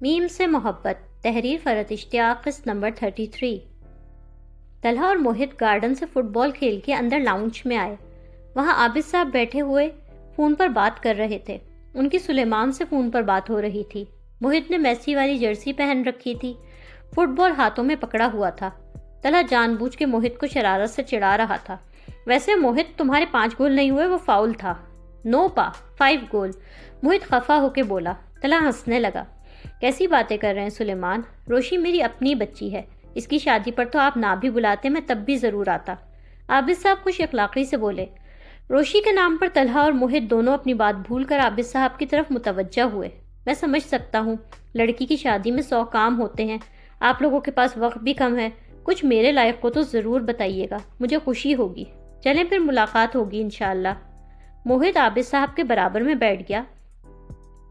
میم سے محبت، تحریر فرحت اشتیاق، قسط نمبر 33۔ طلحہ اور موہت گارڈن سے فٹ بال کھیل کے اندر لاؤنج میں آئے۔ وہاں عابد صاحب بیٹھے ہوئے فون پر بات کر رہے تھے۔ ان کی سلیمان سے فون پر بات ہو رہی تھی۔ موہت نے میسی والی جرسی پہن رکھی تھی، فٹ بال ہاتھوں میں پکڑا ہوا تھا۔ طلحہ جان بوجھ کے موہت کو شرارت سے چڑھا رہا تھا۔ ویسے موہت، تمہارے 5 گول نہیں ہوئے، وہ فاؤل تھا۔ نو پا، 5 گول، موہت خفا ہو کے بولا۔ طلحہ ہنسنے لگا۔ کیسی باتیں کر رہے ہیں سلیمان؟ روشی میری اپنی بچی ہے، اس کی شادی پر تو آپ نہ بھی بلاتے، میں تب بھی ضرور آتا۔ عابد صاحب خوش اخلاقی سے بولے۔ روشی کے نام پر طلحہ اور موہت دونوں اپنی بات بھول کر عابد صاحب کی طرف متوجہ ہوئے۔ میں سمجھ سکتا ہوں، لڑکی کی شادی میں 100 کام ہوتے ہیں، آپ لوگوں کے پاس وقت بھی کم ہے، کچھ میرے لائق کو تو ضرور بتائیے گا، مجھے خوشی ہوگی۔ چلیں پھر ملاقات ہوگی انشاءاللہ۔ موہت عابد صاحب کے برابر میں بیٹھ گیا،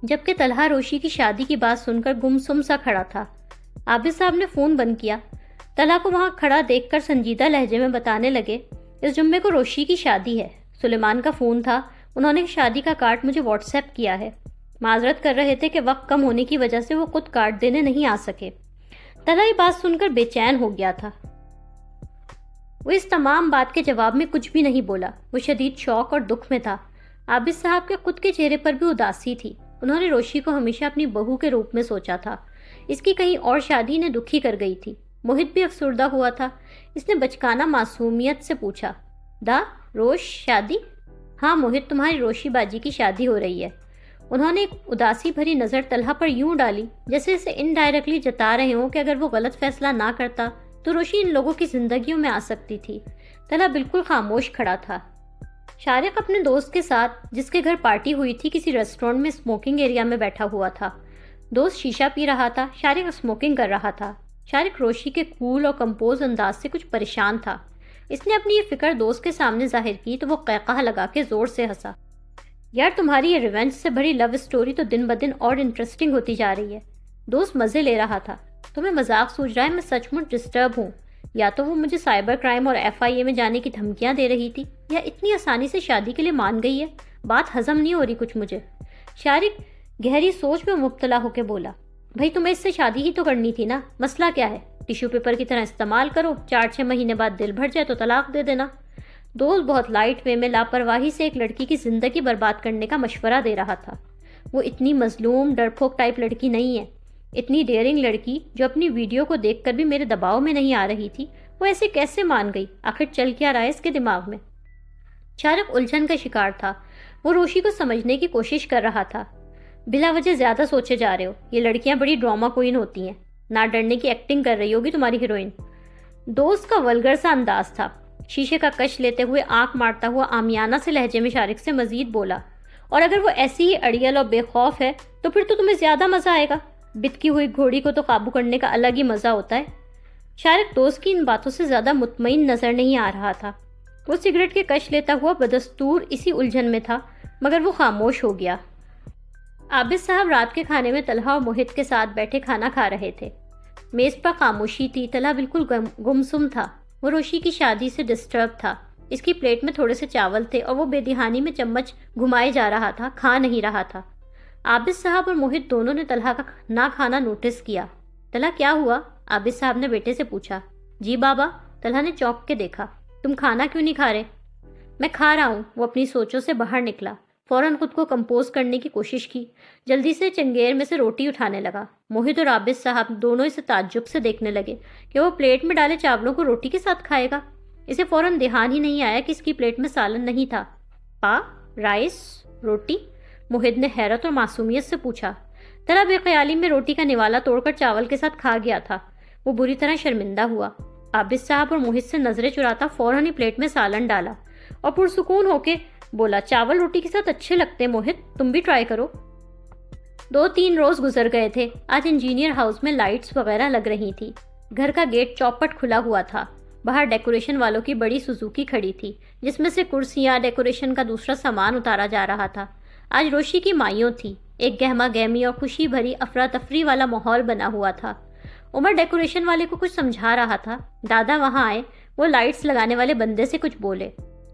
جبکہ طلحہ روشی کی شادی کی بات سن کر گمسم سا کھڑا تھا۔ عابد صاحب نے فون بند کیا۔ طلحہ کو وہاں کھڑا دیکھ کر سنجیدہ لہجے میں بتانے لگے، اس جمعے کو روشی کی شادی ہے، سلیمان کا فون تھا، انہوں نے شادی کا کارڈ مجھے واٹس ایپ کیا ہے۔ معذرت کر رہے تھے کہ وقت کم ہونے کی وجہ سے وہ خود کارڈ دینے نہیں آ سکے۔ طلحہ یہ بات سن کر بے چین ہو گیا تھا۔ وہ اس تمام بات کے جواب میں کچھ بھی نہیں بولا، وہ شدید شوق اور دکھ میں تھا۔ عابد صاحب کے خود کے چہرے پر بھی اداسی تھی۔ انہوں نے روشی کو ہمیشہ اپنی بہو کے روپ میں سوچا تھا، اس کی کہیں اور شادی انہیں دکھی کر گئی تھی۔ موہت بھی افسردہ ہوا تھا۔ اس نے بچکانہ معصومیت سے پوچھا، روش شادی؟ ہاں موہت، تمہاری روشی باجی کی شادی ہو رہی ہے۔ انہوں نے ایک اداسی بھری نظر طلحہ پر یوں ڈالی جیسے اسے انڈائریکٹلی جتا رہے ہوں کہ اگر وہ غلط فیصلہ نہ کرتا تو روشی ان لوگوں کی زندگیوں میں آ سکتی تھی۔ طلحہ بالکل خاموش کھڑا تھا۔ شارق اپنے دوست کے ساتھ، جس کے گھر پارٹی ہوئی تھی، کسی ریسٹورینٹ میں اسموکنگ ایریا میں بیٹھا ہوا تھا۔ دوست شیشہ پی رہا تھا، شارق اسموکنگ کر رہا تھا۔ شارق روشی کے کول اور کمپوز انداز سے کچھ پریشان تھا۔ اس نے اپنی یہ فکر دوست کے سامنے ظاہر کی تو وہ قہقہہ لگا کے زور سے ہنسا۔ یار تمہاری یہ ریونج سے بھری لو اسٹوری تو دن بدن اور انٹرسٹنگ ہوتی جا رہی ہے۔ دوست مزے لے رہا تھا۔ تمہیں مذاق سوچ رہا ہے، میں سچ مچ ڈسٹرب ہوں۔ یا تو وہ مجھے سائبر کرائم اور FIA میں جانے کی دھمکیاں دے رہی تھی، یا اتنی آسانی سے شادی کے لیے مان گئی ہے۔ بات ہضم نہیں ہو رہی کچھ مجھے۔ شارق گہری سوچ میں مبتلا ہو کے بولا، بھائی تمہیں اس سے شادی ہی تو کرنی تھی نا، مسئلہ کیا ہے؟ ٹیشو پیپر کی طرح استعمال کرو، 4-6 مہینے بعد دل بھر جائے تو طلاق دے دینا۔ دوست بہت لائٹ وے میں لاپرواہی سے ایک لڑکی کی زندگی برباد کرنے کا مشورہ دے رہا تھا۔ وہ اتنی مظلوم ڈرپھوک ٹائپ لڑکی نہیں ہے، اتنی ڈیئرنگ لڑکی جو اپنی ویڈیو کو دیکھ کر بھی میرے دباؤ میں نہیں آ رہی تھی، وہ ایسے کیسے مان گئی؟ آخر چل کیا رہا ہے اس کے دماغ میں؟ شارق الجھن کا شکار تھا۔ وہ روشی کو سمجھنے کی کوشش کر رہا تھا۔ بلا وجہ زیادہ سوچے جا رہے ہو، یہ لڑکیاں بڑی ڈراما کوئین ہوتی ہیں، نہ ڈرنے کی ایکٹنگ کر رہی ہوگی تمہاری ہیروئن۔ دوست کا ولگر سا انداز تھا۔ شیشے کا کش لیتے ہوئے آنکھ مارتا ہوا عامیانہ سے لہجے میں شارق سے مزید بولا، اور اگر وہ ایسی ہی اڑیل اور بے خوف ہے تو پھر تو تمہیں زیادہ مزہ آئے گا۔ بتکی ہوئی گھوڑی کو تو قابو کرنے کا الگ ہی مزہ ہوتا ہے۔ شارق دوست کی ان باتوں سے زیادہ مطمئن نظر نہیں آ رہا تھا۔ وہ سگریٹ کے کش لیتا ہوا بدستور اسی الجھن میں تھا، مگر وہ خاموش ہو گیا۔ عابد صاحب رات کے کھانے میں طلحہ اور موہت کے ساتھ بیٹھے کھانا کھا رہے تھے۔ میز پر خاموشی تھی۔ طلحہ بالکل گمسم تھا۔ وہ روشی کی شادی سے ڈسٹرب تھا۔ اس کی پلیٹ میں تھوڑے سے چاول تھے اور وہ بے دہانی میں چمچ گھمائے جا رہا تھا، کھا نہیں رہا تھا۔ عابد صاحب اور موہت دونوں نے طلحہ کا نہ کھانا نوٹس کیا۔ طلحہ کیا ہوا؟ عابد صاحب نے بیٹے سے پوچھا۔ جی بابا، طلحہ نے چونک کے دیکھا۔ تم کھانا کیوں نہیں کھا رہے؟ میں کھا رہا ہوں۔ وہ اپنی سوچوں سے باہر نکلا، فوراً خود کو کمپوز کرنے کی کوشش کی، جلدی سے چنگیر میں سے روٹی اٹھانے لگا۔ موہت اور عابد صاحب دونوں اسے تعجب سے دیکھنے لگے کہ وہ پلیٹ میں ڈالے چاولوں کو روٹی کے ساتھ کھائے گا۔ اسے فوراً دھیان ہی نہیں آیا کہ اس کی پلیٹ میں سالن نہیں تھا۔ رائس روٹی؟ موہت نے حیرت اور معصومیت سے پوچھا۔ طلحہ بے خیالی میں روٹی کا نوالا توڑ کر چاول کے ساتھ کھا گیا تھا۔ وہ بری طرح شرمندہ ہوا۔ عابد صاحب اور موہت سے نظریں چراتا فوراً ہی پلیٹ میں سالن ڈالا اور پرسکون ہو کے بولا، چاول روٹی کے ساتھ اچھے لگتے موہت، تم بھی ٹرائی کرو۔ 2-3 روز گزر گئے تھے۔ آج انجینئر ہاؤس میں لائٹس وغیرہ لگ رہی تھی۔ گھر کا گیٹ چوپٹ کھلا ہوا تھا۔ باہر ڈیکوریشن والوں کی بڑی سوزوکی کھڑی تھی، جس میں سے کرسیاں، ڈیکوریشن کا دوسرا سامان اتارا جا رہا تھا۔ آج روشی کی مائیوں تھی۔ ایک گہما گہمی اور خوشی بھری افراتفری والا ماحول بنا ہوا تھا۔ عمر ڈیکوریشن والے کو کچھ سمجھا رہا تھا۔ دادا وہاں آئے۔ وہ لائٹس لگانے والے بندے سے کچھ بولے۔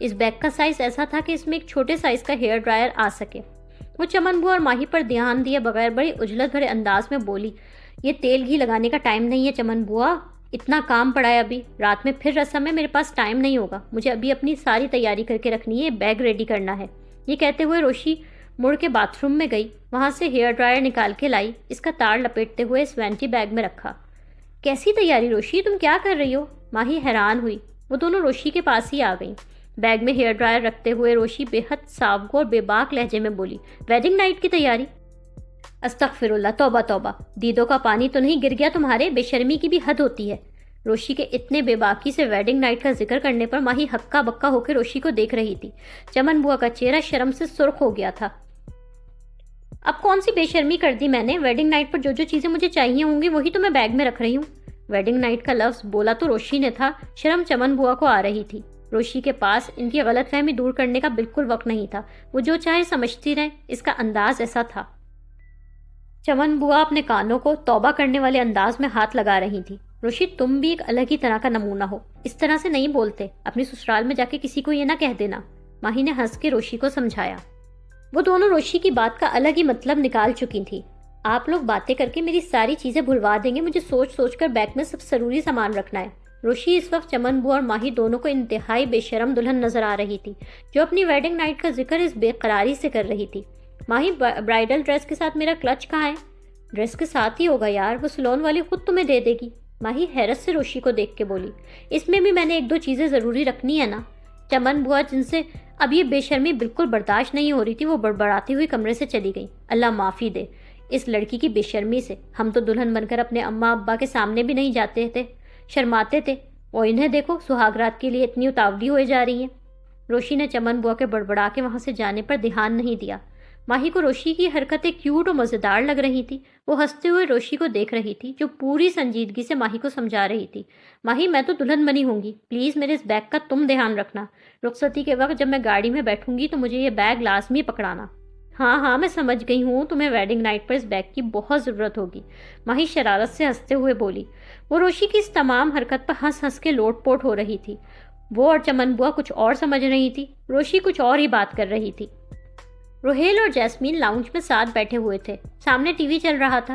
اس بیگ کا سائز ایسا تھا کہ اس میں ایک چھوٹے سائز کا ہیئر ڈرائر آ سکے۔ وہ چمن بوا اور ماہی پر دھیان دیے بغیر بڑی اجلت بھرے انداز میں بولی، یہ تیل گھی لگانے کا ٹائم نہیں ہے چمن بوا، اتنا کام پڑا ہے ابھی، رات میں پھر رسم ہے، میرے پاس ٹائم نہیں ہوگا، مجھے ابھی اپنی ساری تیاری کر کے رکھنی ہے، بیگ ریڈی کرنا ہے۔ یہ کہتے ہوئے روشی مڑ کے باتھ روم میں گئی، وہاں سے ہیئر ڈرائر نکال کے لائی، اس کا تار لپیٹتے ہوئے اس وینٹی بیگ میں رکھا۔ کیسی تیاری روشی، تم کیا کر رہی ہو؟ ماہی حیران ہوئی۔ وہ دونوں روشی کے پاس ہی آ گئیں۔ بیگ میں ہیئر ڈرائر رکھتے ہوئے روشی بے حد صاف اور بے باک لہجے میں بولی، ویڈنگ نائٹ کی تیاری؟ استغفر اللہ، توبہ توبہ، دیدوں کا پانی تو نہیں گر گیا تمہارے، بے شرمی کی بھی حد ہوتی ہے۔ روشی کے اتنے بے باکی سے ویڈنگ نائٹ کا ذکر کرنے پر ماہی ہکا بکا ہو کے روشی کو دیکھ رہی تھی۔ چمن بوا کا چہرہ شرم سے سرخ ہو گیا تھا۔ اب کون سی بے شرمی کر دی میں نے؟ ویڈنگ نائٹ پر جو جو چیزیں مجھے چاہیے ہوں گی وہی تو میں بیگ میں رکھ رہی ہوں۔ ویڈنگ نائٹ کا لفظ بولا تو روشی نے تھا، شرم چمن بوا کو آ رہی تھی۔ روشی کے پاس ان کی غلط فہمی دور کرنے کا بالکل وقت نہیں تھا، وہ جو چاہے سمجھتی رہے، اس کا انداز ایسا تھا۔ چمن بوا اپنے کانوں کو توبہ کرنے والے انداز میں ہاتھ لگا رہی تھی۔ روشی تم بھی ایک الگ ہی طرح کا نمونہ ہو، اس طرح سے نہیں بولتے، اپنی سسرال میں جا کے کسی کو یہ نہ کہہ دینا، ماہی نے ہنس کے روشی کو سمجھایا۔ وہ دونوں روشی کی بات کا الگ ہی مطلب نکال چکی تھی۔ آپ لوگ باتیں کر کے میری ساری چیزیں بھلوا دیں گے، مجھے سوچ سوچ کر بیگ میں سب ضروری سامان رکھنا ہے۔ روشی اس وقت چمن بوا اور ماہی دونوں کو انتہائی بے شرم دلہن نظر آ رہی تھی، جو اپنی ویڈنگ نائٹ کا ذکر اس بے قراری سے کر رہی تھی۔ ماہی، برائڈل ڈریس کے ساتھ میرا کلچ کہاں ہے؟ ڈریس کے ساتھ ہی ہوگا یار، وہ سلون والی خود تمہیں دے دے گی، ماہی حیرت سے روشی کو دیکھ کے بولی۔ اس میں بھی میں نے ایک دو چیزیں ضروری رکھنی ہے نا۔ چمن بوا، جن سے اب یہ بے شرمی بالکل برداشت نہیں ہو رہی تھی، وہ بڑبڑاتی ہوئی کمرے سے چلی گئی۔ اللہ معافی دے اس لڑکی کی بے شرمی سے، ہم تو دلہن بن کر اپنے اماں ابا کے سامنے بھی نہیں جاتے تھے، شرماتے تھے، اور انہیں دیکھو سہاگرات کے لیے اتنی اتاولی ہوئے جا رہی ہیں۔ روشی نے چمن بوا کے بڑبڑا کے وہاں سے جانے پر دھیان نہیں دیا۔ ماہی کو روشی کی حرکتیں کیوٹ اور مزیدار لگ رہی تھی۔ وہ ہنستے ہوئے روشی کو دیکھ رہی تھی، جو پوری سنجیدگی سے ماہی کو سمجھا رہی تھی، ماہی میں تو دلہن بنی ہوں گی، پلیز میرے اس بیگ کا تم دھیان رکھنا، رخصتی کے وقت جب میں گاڑی میں بیٹھوں گی تو مجھے یہ بیگ لازمی پکڑانا۔ ہاں ہاں میں سمجھ گئی ہوں، تمہیں ویڈنگ نائٹ پر اس بیگ کی بہت ضرورت ہوگی، ماہی شرارت سے ہنستے ہوئے بولی۔ وہ روشی کی اس تمام حرکت پر ہنس ہنس کے لوٹ پوٹ ہو رہی تھی۔ وہ اور چمن بوا کچھ اور سمجھ رہی تھی، روشی کچھ اور ہی بات کر رہی تھی۔ روہیل اور جیسمین لاؤنج میں ساتھ بیٹھے ہوئے تھے، سامنے ٹی وی چل رہا تھا۔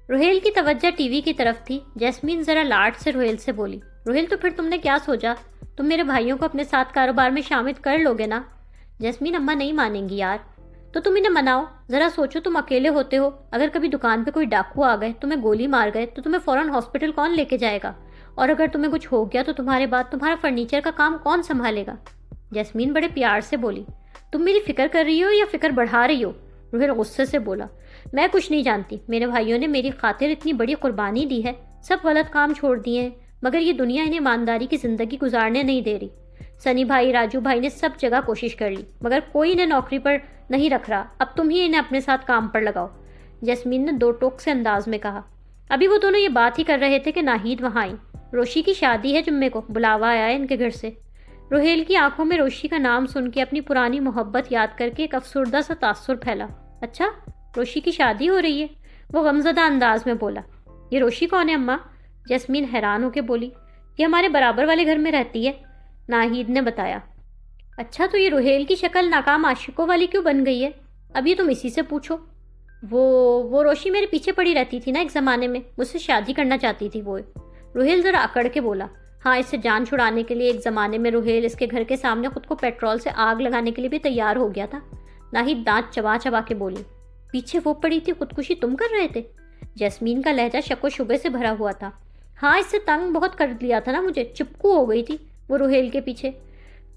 روہیل کی توجہ ٹی وی کی طرف تھی۔ جیسمین ذرا لاڈ سے روہیل سے بولی، روہیل تو پھر تم نے کیا سوچا؟ تم میرے بھائیوں کو اپنے ساتھ کاروبار میں شامل کر لو گے نا؟ جیسمین اماں نہیں مانیں گی یار۔ تو تم انہیں مناؤ، ذرا سوچو، تم اکیلے ہوتے ہو، اگر کبھی دکان پہ کوئی ڈاکو آ گئے، تمہیں گولی مار گئے تو تمہیں فوراً ہاسپٹل کون لے کے جائے گا؟ اور اگر تمہیں کچھ ہو گیا تو تمہارے بعد تمہارا فرنیچر کا کام کون سنبھالے گا؟ جیسمین بڑے پیار سے بولی۔ تم میری فکر کر رہی ہو یا فکر بڑھا رہی ہو؟ روہیل غصے سے بولا۔ میں کچھ نہیں جانتی، میرے بھائیوں نے میری خاطر اتنی بڑی قربانی دی ہے، سب غلط کام چھوڑ دیے ہیں، مگر یہ دنیا انہیں ایمانداری کی زندگی گزارنے نہیں دے رہی۔ سنی بھائی، راجو بھائی نے سب جگہ کوشش کر لی، مگر کوئی انہیں نوکری پر نہیں رکھ رہا، اب تم ہی انہیں اپنے ساتھ کام پر لگاؤ، جیسمین نے دو ٹوک سے انداز میں کہا۔ ابھی وہ دونوں یہ بات ہی کر رہے تھے کہ ناہید وہاں آئی۔ روشی کی شادی ہے جمعے کو، بلاوا آیا ہے ان کے گھر سے۔ روہیل کی آنکھوں میں روشی کا نام سن کے اپنی پرانی محبت یاد کر کے ایک افسردہ سا تاثر پھیلا۔ اچھا، روشی کی شادی ہو رہی ہے؟ وہ غمزدہ انداز میں بولا۔ یہ روشی کون ہے اماں؟ جیسمین حیران ہو کے بولی۔ یہ ہمارے برابر والے گھر میں رہتی ہے، ناہید نے بتایا۔ اچھا، تو یہ روہیل کی شکل ناکام عاشقوں والی کیوں بن گئی ہے؟ اب یہ تم اسی سے پوچھو۔ وہ روشی میرے پیچھے پڑی رہتی تھی نا ایک زمانے میں، مجھ سے شادی کرنا چاہتی تھی وہ۔ روہیل ذرا اکڑ کے بولا۔ ہاں، اس سے جان چھڑانے کے لیے ایک زمانے میں روہیل اس کے گھر کے سامنے خود کو پیٹرول سے آگ لگانے کے لیے بھی تیار ہو گیا تھا، ناہید دانت چبا چبا کے بولی۔ پیچھے وہ پڑی تھی، خودکشی تم کر رہے تھے؟ جیسمین کا لہجہ شک و شبے سے بھرا ہوا تھا۔ ہاں، اس سے تنگ بہت کر لیا تھا نا مجھے، چپکو ہو گئی تھی وہ روہیل کے پیچھے۔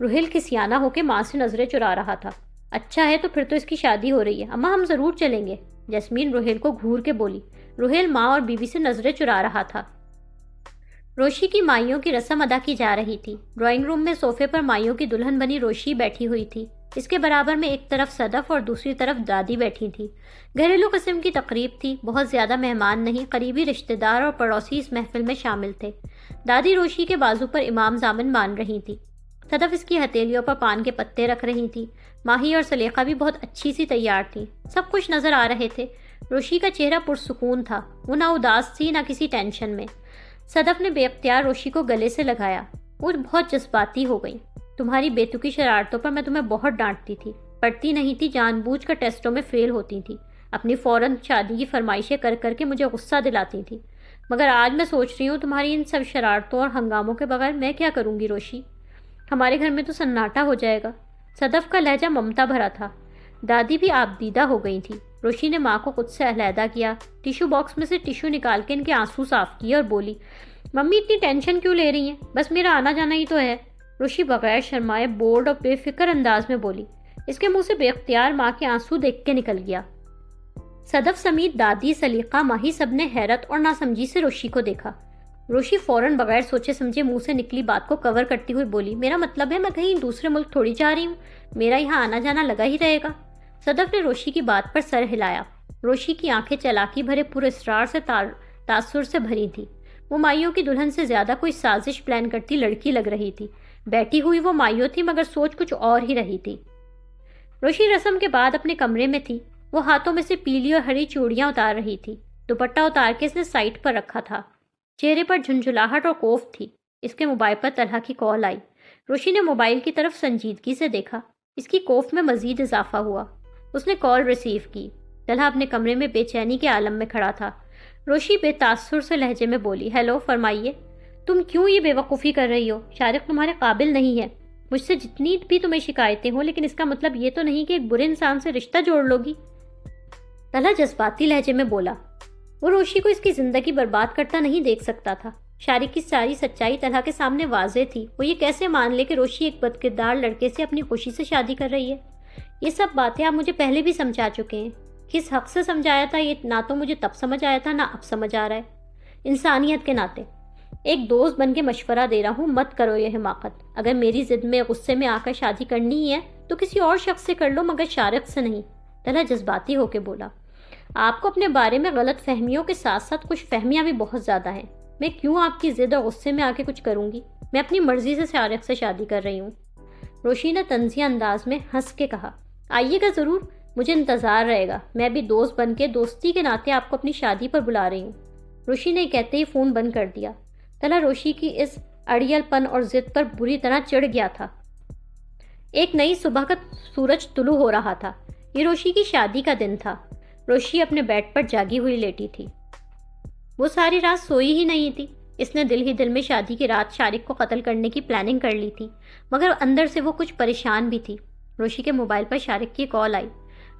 روہیل کھسیانہ ہو کے ماں سے نظریں چرا رہا تھا۔ اچھا ہے، تو پھر تو اس کی شادی ہو رہی ہے، اماں ہم ضرور چلیں گے، جیسمین روہیل کو گھور کے بولی۔ روہیل ماں اور بیوی سے نظریں چرا رہا تھا۔ روشی کی مائیوں کی رسم ادا کی جا رہی تھی۔ ڈرائنگ روم میں صوفے پر مائیوں کی دلہن بنی روشی بیٹھی ہوئی تھی، اس کے برابر میں ایک طرف صدف اور دوسری طرف دادی بیٹھی تھی۔ گھریلو قسم کی تقریب تھی، بہت زیادہ مہمان نہیں، قریبی رشتہ دار اور پڑوسی اس محفل میں شامل تھے۔ دادی روشی کے بازو پر امام زامن مان رہی تھی، صدف اس کی ہتھیلیوں پر پان کے پتے رکھ رہی تھی۔ ماہی اور سلیقہ بھی بہت اچھی سی تیار تھی، سب خوش نظر آ رہے تھے۔ روشی کا چہرہ پرسکون تھا، وہ نہ اداس تھی نہ کسی ٹینشن میں۔ صدف نے بے اختیار روشی کو گلے سے لگایا، وہ بہت جذباتی ہو گئی۔ تمہاری بیتوکی شرارتوں پر میں تمہیں بہت ڈانٹتی تھی، پڑھتی نہیں تھی، جان بوجھ کر ٹیسٹوں میں فیل ہوتی تھی، اپنی فوراً شادی کی فرمائشیں کر کر کے مجھے غصہ دلاتی تھی، مگر آج میں سوچ رہی ہوں تمہاری ان سب شرارتوں اور ہنگاموں کے بغیر میں کیا کروں گی روشی؟ ہمارے گھر میں تو سناٹا ہو جائے گا۔ صدف کا لہجہ ممتا بھرا تھا۔ دادی بھی آبدیدہ ہو گئی تھی۔ روشی نے ماں کو خود سے علیحدہ کیا، ٹیشو باکس میں سے ٹیشو نکال کے ان کے آنسو صاف کیے اور بولی، ممی اتنی ٹینشن کیوں لے رہی ہیں؟ بس میرا آنا جانا ہی تو ہے۔ روشی بغیر شرمائے بورڈ اور بے فکر انداز میں بولی۔ اس کے منہ سے بے اختیار ماں کے آنسو دیکھ کے نکل گیا۔ صدف سمیت دادی، سلیقہ، ماہی سب نے حیرت اور ناسمجھی سے روشی کو دیکھا۔ روشی فوراً بغیر سوچے سمجھے منہ سے نکلی بات کو کور کرتی ہوئی بولی، میرا مطلب ہے میں کہیں دوسرے ملک تھوڑی جا رہی ہوں، میرا یہاں آنا جانا لگا ہی رہے گا۔ صدف نے روشی کی بات پر سر ہلایا۔ روشی کی آنکھیں چالاکی بھرے پورے اسرار سے تاثر سے بھری تھی۔ وہ مائیوں کی دلہن سے زیادہ کوئی سازش پلان کرتی لڑکی لگ رہی تھی۔ بیٹھی ہوئی وہ مائیوں تھی مگر سوچ کچھ اور ہی رہی تھی۔ روشی رسم کے بعد اپنے کمرے میں تھی۔ وہ ہاتھوں میں سے پیلی اور ہری چوڑیاں اتار رہی تھی۔ دوپٹہ اتار کے اس نے سائٹ پر رکھا تھا۔ چہرے پر جھنجھلاہٹ اور کوف تھی۔ اس کے موبائل پر طلحہ کی کال آئی۔ روشی نے موبائل کی طرف سنجیدگی سے دیکھا۔ اس کی کوف میں مزید اضافہ ہوا۔ اس نے کال ریسیو کی۔ طلحہ اپنے کمرے میں بے چینی کے عالم میں کھڑا تھا۔ روشی بے تاثر سے لہجے میں بولی، ہیلو، فرمائیے۔ تم کیوں یہ بے وقوفی کر رہی ہو؟ شارق تمہارے قابل نہیں ہے۔ مجھ سے جتنی بھی تمہیں شکایتیں ہوں، لیکن اس کا مطلب یہ تو نہیں کہ ایک برے انسان سے رشتہ جوڑ لو گی۔ طلحہ جذباتی لہجے میں بولا۔ وہ روشی کو اس کی زندگی برباد کرتا نہیں دیکھ سکتا تھا۔ شارق کی ساری سچائی طلحہ کے سامنے واضح تھی۔ وہ یہ کیسے مان لے کہ روشی ایک بدکردار لڑکے سے اپنی خوشی سے شادی کر رہی ہے؟ یہ سب باتیں آپ مجھے پہلے بھی سمجھا چکے ہیں۔ کس حق سے سمجھایا تھا یہ نہ تو مجھے تب سمجھ آیا تھا، نہ اب سمجھ آ رہا ہے۔ انسانیت کے ناطے ایک دوست بن کے مشورہ دے رہا ہوں، مت کرو یہ حماقت۔ اگر میری ضد میں غصے میں آ کر شادی کرنی ہی ہے تو کسی اور شخص سے کر لو، مگر شارق سے نہیں۔ طلحہ جذباتی ہو کے بولا، آپ کو اپنے بارے میں غلط فہمیوں کے ساتھ ساتھ خوش فہمیاں بھی بہت زیادہ ہیں۔ میں کیوں آپ کی ضد اور غصے میں آ کے کچھ کروں گی؟ میں اپنی مرضی سے شارق سے شادی کر رہی ہوں۔ روشی نے طنزیہ انداز میں ہنس کے کہا، آئیے گا ضرور، مجھے انتظار رہے گا۔ میں بھی دوست بن کے دوستی کے ناطے آپ کو اپنی شادی پر بلا رہی ہوں۔ روشی نے کہتے ہی فون بند کر دیا۔ طلحہ روشی کی اس اڑیل پن اور ضد پر بری طرح چڑھ گیا تھا۔ ایک نئی صبح کا سورج طلوع ہو رہا تھا۔ یہ روشی کی شادی کا دن تھا۔ روشی اپنے بیڈ پر جاگی ہوئی لیٹی تھی۔ وہ ساری رات سوئی ہی نہیں تھی۔ اس نے دل ہی دل میں شادی کی رات شارق کو قتل کرنے کی پلاننگ کر لی تھی، مگر اندر سے وہ کچھ پریشان بھی تھی۔ روشی کے موبائل پر شارق کی کال آئی۔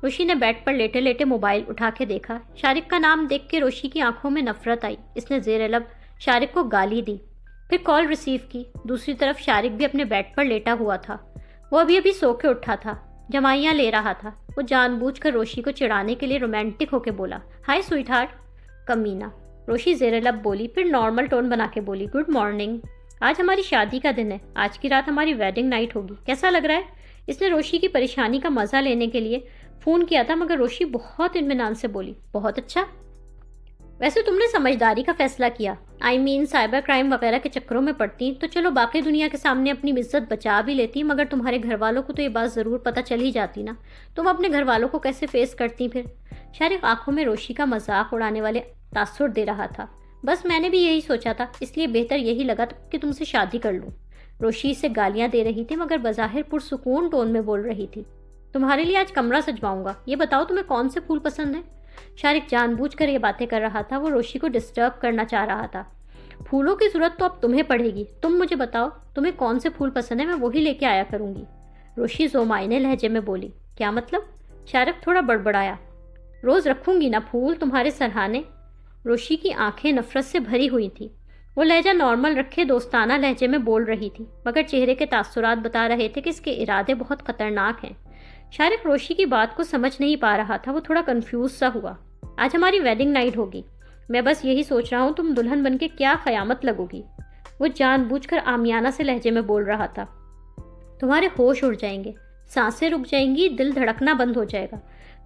روشی نے بیڈ پر لیٹے لیٹے موبائل اٹھا کے دیکھا۔ شارق کا نام دیکھ کے روشی کی آنکھوں میں نفرت آئی۔ اس نے زیر لب شارق کو گالی دی، پھر کال ریسیو کی۔ دوسری طرف شارق بھی اپنے بیڈ پر لیٹا ہوا تھا۔ وہ ابھی سو کے اٹھا تھا، جمائیاں لے رہا تھا۔ وہ جان بوجھ کر روشی کو چڑھانے کے لیے رومانٹک ہو کے بولا، ہائی سویٹ ہارٹ۔ کمینہ، روشی زیر لب بولی، پھر نارمل ٹون بنا کے بولی، گڈ مارننگ، آج ہماری شادی کا دن ہے، آج کی رات ہماری ویڈنگ نائٹ ہوگی، کیسا لگ رہا ہے؟ اس نے روشی کی پریشانی کا مزہ لینے کے لیے فون کیا تھا، مگر روشی بہت اطمینان سے بولی، بہت اچھا۔ ویسے تم نے سمجھداری کا فیصلہ کیا، سائبر کرائم وغیرہ کے چکروں میں پڑتی تو چلو باقی دنیا کے سامنے اپنی عزت بچا بھی لیتی، مگر تمہارے گھر والوں کو تو یہ بات ضرور پتہ چل ہی جاتی نا۔ تم اپنے گھر والوں کو کیسے فیس کرتی پھر؟ شارق آنکھوں میں روشی کا مذاق اڑانے والے تاثر دے رہا تھا۔ بس میں نے بھی یہی سوچا تھا، اس لیے بہتر یہی لگا کہ تم سے شادی کر لوں۔ روشی اسے گالیاں دے رہی تھی مگر بظاہر پرسکون ٹون میں بول رہی تھی۔ تمہارے لیے آج کمرہ سجواؤں گا، یہ بتاؤ تمہیں کون سے پھول پسند ہیں؟ شارق جان بوجھ کر یہ باتیں کر رہا تھا۔ وہ روشی کو ڈسٹرب کرنا چاہ رہا تھا۔ پھولوں کی ضرورت تو اب تمہیں پڑے گی، تم مجھے بتاؤ تمہیں کون سے پھول پسند ہیں، میں وہی لے کے آیا کروں گی۔ روشی ذومعنی لہجے میں بولی، کیا مطلب؟ شارق تھوڑا بڑبڑایا، روز رکھوں گی نا پھول تمہارے سرہانے۔ روشی کی آنکھیں نفرت سے بھری ہوئی تھی۔ وہ لہجہ نارمل رکھے دوستانہ لہجے میں بول رہی تھی، مگر چہرے کے تاثرات بتا رہے تھے کہ اس کے ارادے بہت خطرناک ہیں۔ شارق روشی کی بات کو سمجھ نہیں پا رہا تھا۔ وہ تھوڑا کنفیوز سا ہوا۔ آج ہماری ویڈنگ نائٹ ہوگی، میں بس یہی سوچ رہا ہوں تم دلہن بن کے کیا قیامت لگو گی۔ وہ جان بوجھ کر عامیانہ سے لہجے میں بول رہا تھا۔ تمہارے ہوش اڑ جائیں گے، سانسیں رک جائیں گی، دل دھڑکنا بند ہو جائے گا۔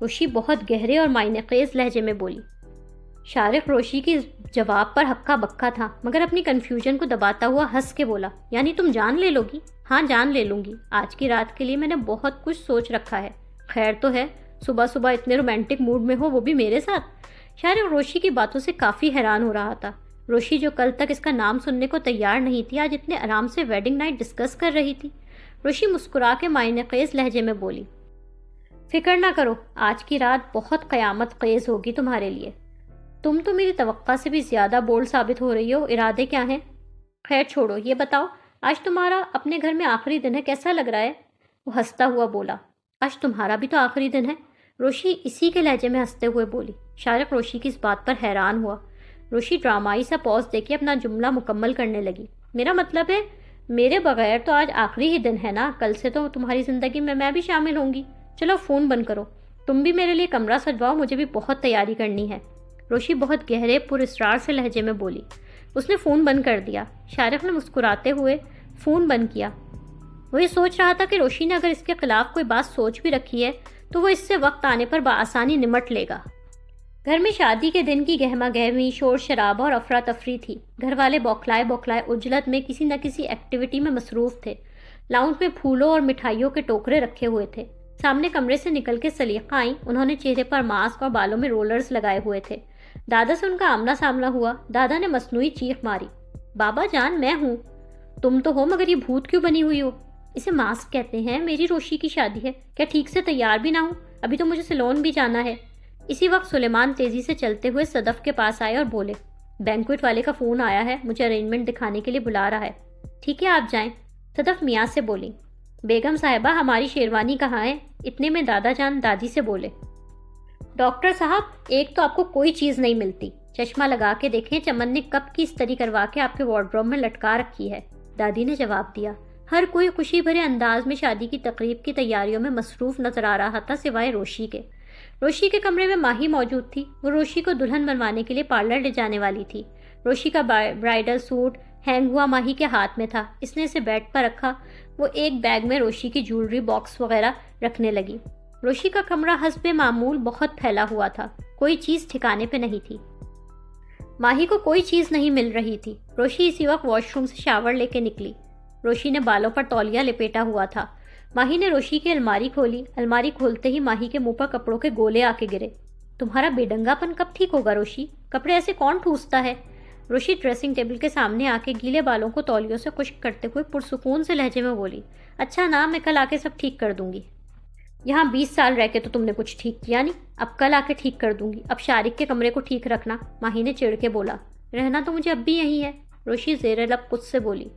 روشی بہت گہرے اور معنی خیز لہجے میں بولی۔ شارق روشی کی جواب پر ہکا بکا تھا، مگر اپنی کنفیوژن کو دباتا ہوا ہنس کے بولا، یعنی تم جان لے لو گی؟ ہاں جان لے لوں گی، آج کی رات کے لیے میں نے بہت کچھ سوچ رکھا ہے۔ خیر تو ہے، صبح صبح اتنے رومانٹک موڈ میں ہو، وہ بھی میرے ساتھ۔ شارق روشی کی باتوں سے کافی حیران ہو رہا تھا۔ روشی جو کل تک اس کا نام سننے کو تیار نہیں تھی، آج اتنے آرام سے ویڈنگ نائٹ ڈسکس کر رہی تھی۔ روشی مسکرا کے معنی خیز لہجے میں بولی، فکر نہ کرو، آج کی رات بہت قیامت خیز ہوگی تمہارے لیے۔ تم تو میری توقع سے بھی زیادہ بولڈ ثابت ہو رہی ہو، ارادے کیا ہیں؟ خیر چھوڑو، یہ بتاؤ آج تمہارا اپنے گھر میں آخری دن ہے، کیسا لگ رہا ہے؟ وہ ہنستا ہوا بولا، آج تمہارا بھی تو آخری دن ہے۔ روشی اسی کے لہجے میں ہنستے ہوئے بولی۔ شارق روشی کی اس بات پر حیران ہوا۔ روشی ڈرامائی سا پوز دے کے اپنا جملہ مکمل کرنے لگی، میرا مطلب ہے میرے بغیر تو آج آخری ہی دن ہے نا، کل سے تو تمہاری زندگی میں بھی شامل ہوں گی۔ چلو فون بند کرو، تم بھی میرے لیے کمرہ سجواؤ، مجھے بھی بہت تیاری کرنی ہے۔ روشی بہت گہرے پر اسرار سے لہجے میں بولی۔ اس نے فون بند کر دیا۔ شارق نے مسکراتے ہوئے فون بند کیا۔ وہ یہ سوچ رہا تھا کہ روشی نے اگر اس کے خلاف کوئی بات سوچ بھی رکھی ہے تو وہ اس سے وقت آنے پر بآسانی نمٹ لے گا۔ گھر میں شادی کے دن کی گہما گہمی، شور شرابہ اور افراتفری تھی۔ گھر والے بوکھلائے عجلت میں کسی نہ کسی ایکٹیویٹی میں مصروف تھے۔ لاؤنج میں پھولوں اور مٹھائیوں کے ٹوکرے رکھے ہوئے تھے۔ سامنے کمرے سے نکل کے سلیقہ آئیں، انہوں نے چہرے پر ماسک اور بالوں میں رولرز لگائے ہوئے تھے۔ دادا سے ان کا آمنا سامنا ہوا۔ دادا نے مصنوعی چیخ ماری، بابا جان میں ہوں۔ تم تو ہو مگر یہ بھوت کیوں بنی ہوئی ہو؟ اسے ماسک کہتے ہیں، میری روشی کی شادی ہے، کیا ٹھیک سے تیار بھی نہ ہوں؟ ابھی تو مجھے سیلون بھی جانا ہے۔ اسی وقت سلیمان تیزی سے چلتے ہوئے صدف کے پاس آئے اور بولے، بینکویٹ والے کا فون آیا ہے، مجھے ارینجمنٹ دکھانے کے لیے بلا رہا ہے۔ ٹھیک ہے آپ جائیں۔ صدف میاں سے بولی، بیگم صاحبہ ہماری شیروانی کہاں ہے؟ اتنے میں دادا جان دادی سے بولے، ڈاکٹر صاحب ایک تو آپ کو کوئی چیز نہیں ملتی، چشمہ لگا کے دیکھیں چمن نے کب کی استری کروا کے آپ کے وارڈروب میں لٹکا رکھی ہے۔ دادی نے جواب دیا۔ ہر کوئی خوشی بھرے انداز میں شادی کی تقریب کی تیاریوں میں مصروف نظر آ رہا تھا سوائے روشی کے۔ روشی کے کمرے میں ماہی موجود تھی۔ وہ روشی کو دلہن بنوانے کے لیے پارلر لے جانے والی تھی۔ روشی کا برائڈل سوٹ ہینگ ہوا ماہی کے ہاتھ میں تھا۔ اس نے اسے بیڈ پر رکھا۔ وہ ایک بیگ میں روشی کی جولری باکس وغیرہ رکھنے لگی۔ روشی کا کمرہ حسب معمول بہت پھیلا ہوا تھا، کوئی چیز ٹھکانے پہ نہیں تھی۔ ماہی کو کوئی چیز نہیں مل رہی تھی۔ روشی اسی وقت واش روم سے شاور لے کے نکلی۔ روشی نے بالوں پر تولیہ لپیٹا ہوا تھا۔ ماہی نے روشی کی الماری کھولی۔ الماری کھولتے ہی ماہی کے منہ پر کپڑوں کے گولے آ کے گرے۔ تمہارا بے ڈنگا پن کب ٹھیک ہوگا روشی؟ کپڑے ایسے کون ٹھوستا ہے؟ روشی ڈریسنگ ٹیبل کے سامنے آ کے گیلے بالوں کو تولیوں سے خشک کرتے ہوئے پرسکون سے لہجے میں بولی، اچھا نا، میں کل آ کے سب ٹھیک کر دوں گی۔ یہاں 20 سال رہ کے تو تم نے کچھ ٹھیک کیا نہیں، اب کل آ کے ٹھیک کر دوں گی۔ اب شارق کے کمرے کو ٹھیک رکھنا۔ ماہی نے چڑ کے بولا، رہنا تو مجھے اب بھی یہی ہے۔ روشی زیر لب خود سے بولی۔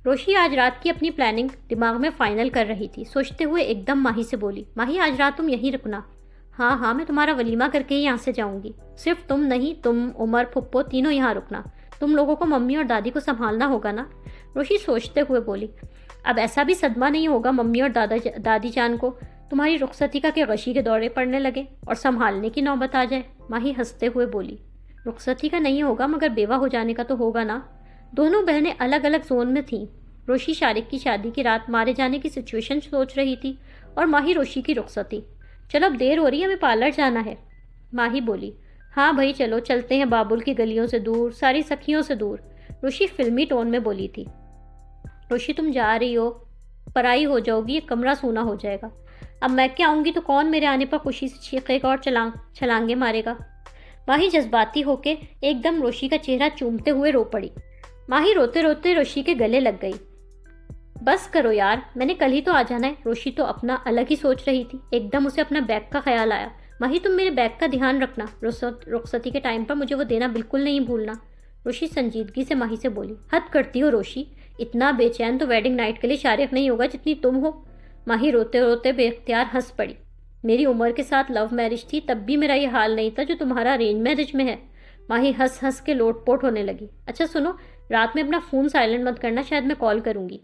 روشی آج رات کی اپنی پلاننگ دماغ میں فائنل کر رہی تھی۔ سوچتے ہوئے ایک دم ماہی سے بولی، ماہی آج رات تم یہیں رکنا۔ ہاں میں تمہارا ولیمہ کر کے ہی یہاں سے جاؤں گی۔ صرف تم نہیں، تم، عمر، پھپھو تینوں یہاں رکنا۔ تم لوگوں کو ممی اور دادی کو سنبھالنا ہوگا نا؟ روشی سوچتے ہوئے بولی، اب ایسا بھی صدمہ نہیں ہوگا ممی اور دادی جان کو تمہاری رخصتی کا کہ غشی کے دورے پڑنے لگے اور سنبھالنے کی نوبت آ جائے؟ ماہی ہنستے ہوئے بولی، رخصتی کا نہیں ہوگا مگر بیوہ ہو جانے کا تو ہوگا نا۔ دونوں بہنیں الگ الگ زون میں تھیں۔ روشی شارق کی شادی کی رات مارے جانے کی سچویشن سوچ رہی تھی اور ماہی روشی کی رخصتی۔ چلو اب دیر ہو رہی ہے، ہمیں پارلر جانا ہے۔ ماہی بولی، ہاں بھائی چلو چلتے ہیں، بابل کی گلیوں سے دور، ساری سکھیوں سے دور۔ روشی فلمی ٹون میں بولی تھی۔ روشی تم جا رہی ہو، پرائی ہو جاؤ گی، یہ کمرہ سونا ہو جائے گا۔ اب میں کیا آؤں گی تو کون میرے آنے پر خوشی سے چیخے گا اور چھلانگے مارے گا؟ ماہی جذباتی ہو کے ایک دم روشی کا چہرہ چومتے ہوئے رو پڑی۔ ماہی روتے روتے روشی کے گلے لگ گئی۔ بس کرو یار، میں نے کل ہی تو آ جانا ہے۔ روشی تو اپنا الگ ہی سوچ رہی تھی۔ ایک دم اسے اپنا بیگ کا خیال آیا۔ ماہی تم میرے بیگ کا دھیان رکھنا، رخصتی کے ٹائم پر مجھے وہ دینا بالکل نہیں بھولنا۔ روشی سنجیدگی سے ماہی سے بولی، حد کرتی ہو روشی، اتنا بے چین تو ویڈنگ نائٹ کے لیے شارق نہیں ہوگا جتنی تم ہو۔ ماہی روتے روتے بے اختیار ہنس پڑی۔ میری عمر کے ساتھ لو میرج تھی تب بھی میرا یہ حال نہیں تھا جو تمہارا ارینج میرج میں ہے۔ ماہی ہنس ہنس کے لوٹ پوٹ ہونے لگی۔ اچھا سنو، رات میں اپنا فون سائلنٹ مت کرنا، شاید میں کال کروں گی۔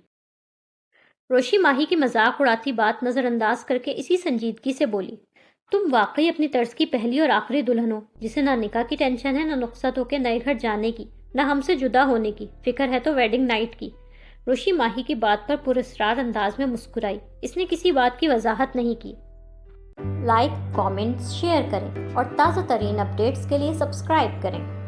روشی ماہی کی مذاق اڑاتی بات نظر انداز کر کے اسی سنجیدگی سے بولی، تم واقعی اپنی طرز کی پہلی اور آخری دلہن ہو جسے نہ نکاح کی ٹینشن ہے، نہ رخصت ہو کے نئے گھر جانے کی، نہ ہم سے جدا ہونے کی، فکر ہے تو ویڈنگ نائٹ کی۔ روشی ماہی کی بات پر پراسرار انداز میں مسکرائی۔ اس نے کسی بات کی وضاحت نہیں کی۔ لائک، کامنٹس، شیئر کریں اور تازہ ترین اپڈیٹس کے لیے سبسکرائب کریں۔